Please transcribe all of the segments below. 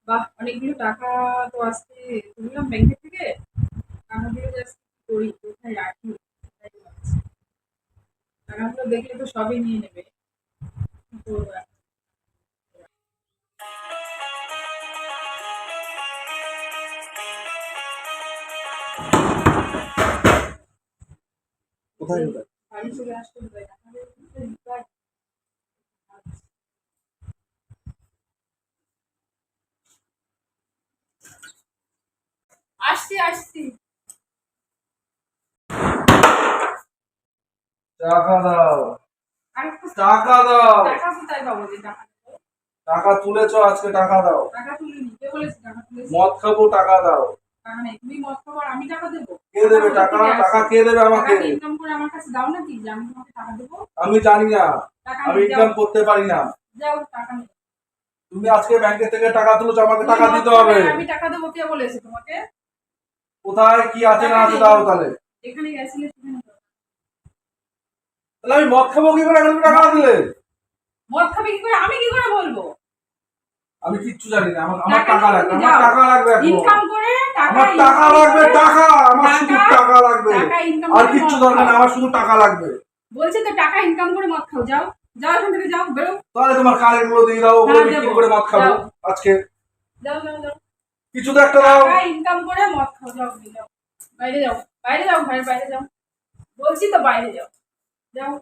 বাহ! অনেকগুলো টাকা তো আজকে তুললাম ব্যাংকের থেকে। টাকাগুলো জাস্ট কি করি? কোথায় রাখি? সেটাই ভাবছি। টাকাগুলো দেখলে তো সবই নিয়ে নেবে। কি করবো এখন? কোথায় কোথায়? বাড়ি চলে আসতে হবে। টাকাগুলো কোথায় দিতে হয়? ভাবছি। আসছি, আসছি। টাকা দাও, আর টাকা দাও। টাকা কোথায় পাবো যে টাকা দেবো? টাকা তুলেছো আজকে, টাকা দাও। টাকা তুলিনি। কে বলেছে টাকা তুলেছি? মদ খাবো, টাকা দাও। টাকা নেই। তুমি মদ খাবো আর আমি টাকা দেবো? কে টাকা দেবে কোথা টাকা? থেকে টাকা আসে? কে দেবে টাকা আমাকে? কি ইনকাম করে আমার কাছে দাও নাকি যে আমি তোমাকে টাকা দেবো? আমি জানি না, টাকা আমি নেই, যাও। ইনকাম করতে পারি না। যাও, টাকা নেই। তুমি আজকে ব্যাংকের থেকে টাকা তুলেছো, আমাকে তুমি টাকা মদ দিতে খাবে হবে। আর আমি টাকা দেবো, কে বলেছে তোমাকে? কোথায় কি আছে না টাকা আছে নেই। দাও তাহলে। যেখানে গেছিলে সেখানে দাও। তাহলে আমি মদ খাবো কি করে এখন তুমি টাকা না দিলে? মদ খাবে কি করে আমি কি করে বলবো? আমি কিচ্ছু জানি না, আমার আমার টাকা টাকা নেই, লাগবে, তুমি আমার যাও। টাকা লাগবে এখন। ইনকাম করে টাকা আমার টাকা ইনকাম লাগবে, করে টাকা, আমার শুধু টাকা টাকা লাগবে। টাকা ইনকাম আর করে কিচ্ছু মদ দরকার খাও। না, আমার শুধু টাকা লাগবে। বলছি তো টাকা ইনকাম করে মদ খাও, যাও। যাও এখান থেকে, যাও, বেরো। তাহলে তোমার কানের গুলো দিয়ে দাও, ওগুলো হ্যাঁ, বিক্রি দেবো। করে মদ খাবো যাও, আজকে। যাও, যাও, যাও। কিছু তো একটা দাও। টাকা ইনকাম করে মদ খাও, যাও, যাও। বাইরে যাও। বাইরে যাও, ঘরের বাইরে যাও। বলছি তো বাইরে যাও। যাও,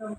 যাও।